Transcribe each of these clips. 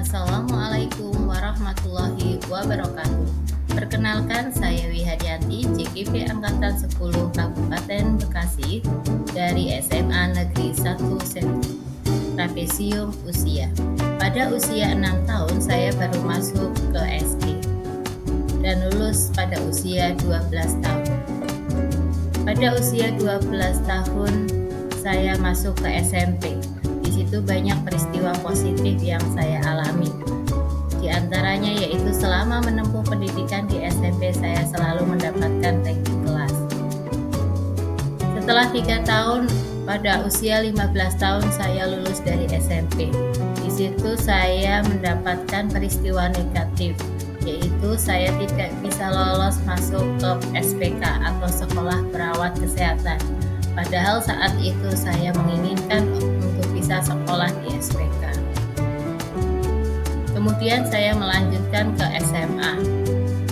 Assalamualaikum warahmatullahi wabarakatuh. Perkenalkan, saya Wihadianti, JKP Angkatan 10 Kabupaten Bekasi dari SMA Negeri 1 Sentul, Trapesium usia. Pada usia 6 tahun saya baru masuk ke SD dan lulus pada usia 12 tahun. Pada usia 12 tahun saya masuk ke SMP. Di situ banyak peristiwa positif yang saya alami. Di antaranya yaitu selama menempuh pendidikan di SMP saya selalu mendapatkan ranking kelas. Setelah 3 tahun, pada usia 15 tahun saya lulus dari SMP. Di situ saya mendapatkan peristiwa negatif, yaitu saya tidak bisa lolos masuk ke SPK atau Sekolah Perawat Kesehatan. Padahal saat itu saya menginginkan untuk bisa sekolah di SPK. Kemudian saya melanjutkan ke SMA.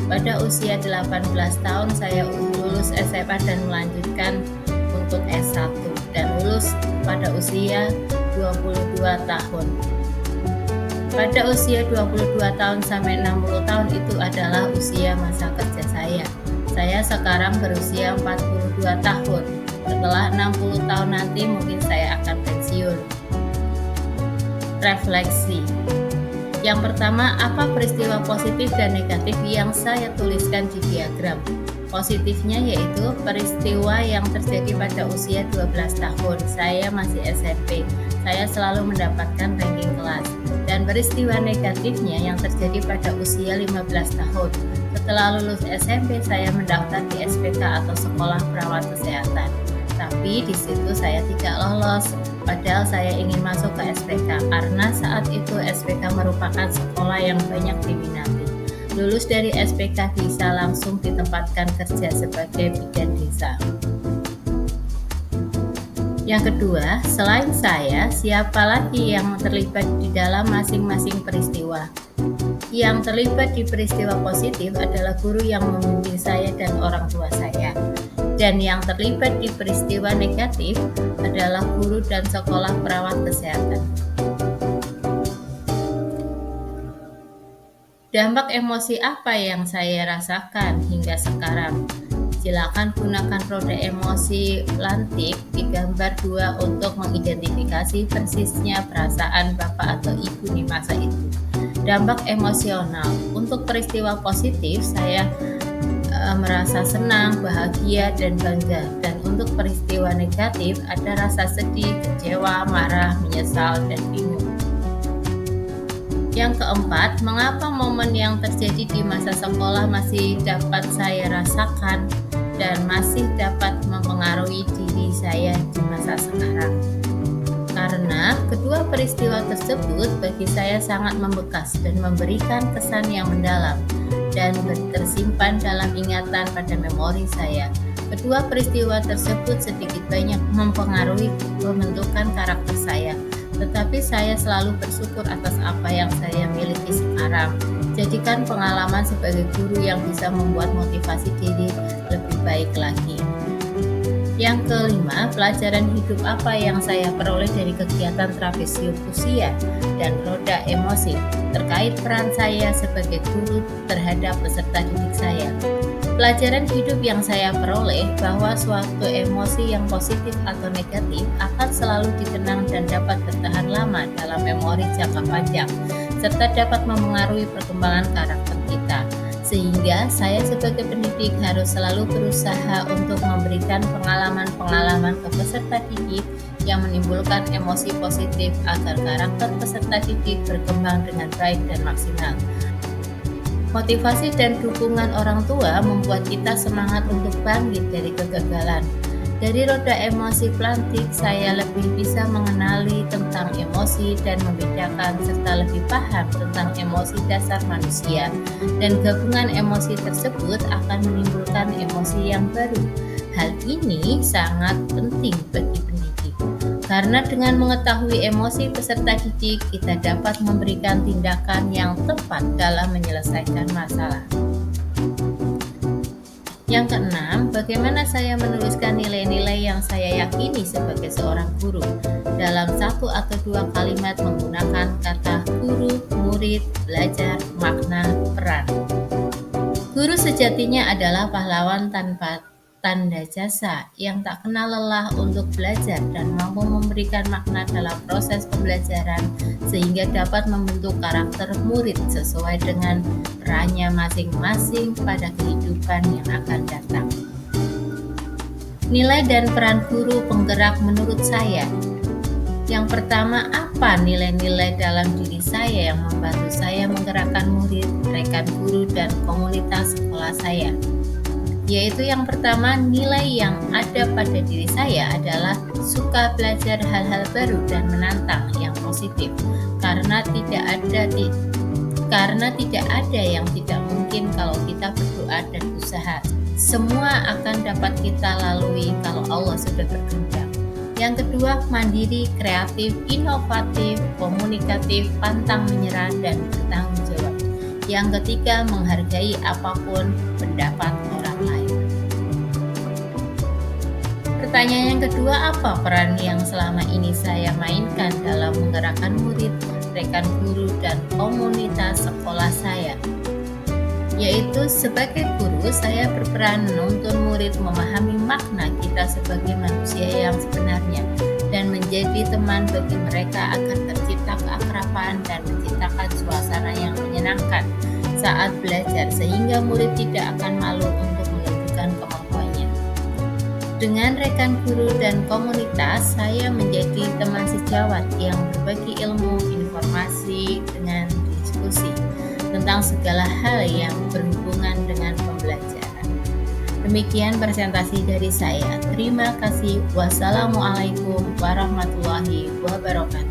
Pada usia 18 tahun saya lulus SMA dan melanjutkan untuk S1 dan lulus pada usia 22 tahun. Pada usia 22 tahun sampai 60 tahun itu adalah usia masa kerja saya. Saya sekarang berusia 42 tahun. Setelah 60 tahun nanti mungkin saya akan pensiun. Refleksi. Yang pertama, apa peristiwa positif dan negatif yang saya tuliskan di diagram? Positifnya yaitu peristiwa yang terjadi pada usia 12 tahun. Saya masih SMP. Saya selalu mendapatkan ranking kelas. Dan peristiwa negatifnya yang terjadi pada usia 15 tahun. Setelah lulus SMP, saya mendaftar di SPK atau Sekolah Perawat Kesehatan. Tapi di situ saya tidak lolos, padahal saya ingin masuk ke SPK karena saat itu SPK merupakan sekolah yang banyak diminati. Lulus dari SPK bisa langsung ditempatkan kerja sebagai bidan desa. Yang kedua, selain saya, siapa lagi yang terlibat di dalam masing-masing peristiwa? Yang terlibat di peristiwa positif adalah guru yang membimbing saya dan orang tua saya. Dan yang terlibat di peristiwa negatif adalah guru dan sekolah perawat kesehatan. Dampak emosi apa yang saya rasakan hingga sekarang? Silakan gunakan roda emosi lantik di gambar 2 untuk mengidentifikasi persisnya perasaan Bapak atau Ibu di masa itu. Dampak emosional. Untuk peristiwa positif, saya merasa senang, bahagia, dan bangga. Dan untuk peristiwa negatif, ada rasa sedih, kecewa, marah, menyesal, dan bingung. Yang keempat, mengapa momen yang terjadi di masa sekolah masih dapat saya rasakan dan masih dapat mempengaruhi diri saya di masa sekarang? Karena kedua peristiwa tersebut bagi saya sangat membekas dan memberikan kesan yang mendalam dan tersimpan dalam ingatan pada memori saya. Kedua peristiwa tersebut sedikit banyak mempengaruhi pembentukan karakter saya, tetapi saya selalu bersyukur atas apa yang saya miliki sekarang. Jadikan pengalaman sebagai guru yang bisa membuat motivasi diri lebih baik lagi. Yang kelima, pelajaran hidup apa yang saya peroleh dari kegiatan Trapesium usia dan roda emosi terkait peran saya sebagai guru terhadap peserta didik saya. Pelajaran hidup yang saya peroleh bahwa suatu emosi yang positif atau negatif akan selalu dikenang dan dapat bertahan lama dalam memori jangka panjang, serta dapat memengaruhi perkembangan karakter kita. Sehingga saya sebagai pendidik harus selalu berusaha untuk memberikan pengalaman-pengalaman ke peserta didik yang menimbulkan emosi positif agar karakter peserta didik berkembang dengan baik dan maksimal. Motivasi dan dukungan orang tua membuat kita semangat untuk bangkit dari kegagalan. Dari roda emosi pelantik, saya lebih bisa mengenali tentang emosi dan membedakan serta lebih paham tentang emosi dasar manusia. Dan gabungan emosi tersebut akan menimbulkan emosi yang baru. Hal ini sangat penting bagi pendidik. Karena dengan mengetahui emosi peserta didik, kita dapat memberikan tindakan yang tepat dalam menyelesaikan masalah. Yang keenam, bagaimana saya menuliskan nilai-nilai yang saya yakini sebagai seorang guru dalam 1 atau 2 kalimat menggunakan kata guru, murid, murid, belajar, makna, peran. Guru sejatinya adalah pahlawan tanpa tanda jasa yang tak kenal lelah untuk belajar dan mampu memberikan makna dalam proses pembelajaran sehingga dapat membentuk karakter murid sesuai dengan perannya masing-masing pada kehidupan yang akan datang. Nilai dan peran guru penggerak menurut saya. Yang pertama, apa nilai-nilai dalam diri saya yang membantu saya menggerakkan murid, rekan guru, dan komunitas sekolah saya? Yaitu yang pertama, nilai yang ada pada diri saya adalah suka belajar hal-hal baru dan menantang yang positif, karena tidak ada yang tidak mungkin kalau kita berdoa dan usaha. Semua akan dapat kita lalui kalau Allah sudah berkehendak. Yang kedua, mandiri, kreatif, inovatif, komunikatif, pantang menyerah, dan bertanggung jawab. Yang ketiga, menghargai apapun pendapat orang lain. Pertanyaan yang kedua, apa peran yang selama ini saya mainkan dalam menggerakkan murid, rekan guru, dan komunitas sekolah saya? Yaitu sebagai guru, saya berperan menuntun murid memahami makna kita sebagai manusia yang sebenarnya dan menjadi teman bagi mereka agar tercipta keakraban dan menciptakan suasana yang menyenangkan saat belajar sehingga murid tidak akan malu untuk menunjukkan kemampuannya. Dengan rekan guru dan komunitas, saya menjadi teman sejawat yang berbagi ilmu, informasi, dengan diskusi tentang segala hal yang berhubungan dengan pembelajaran. Demikian presentasi dari saya. Terima kasih. Wassalamualaikum warahmatullahi wabarakatuh.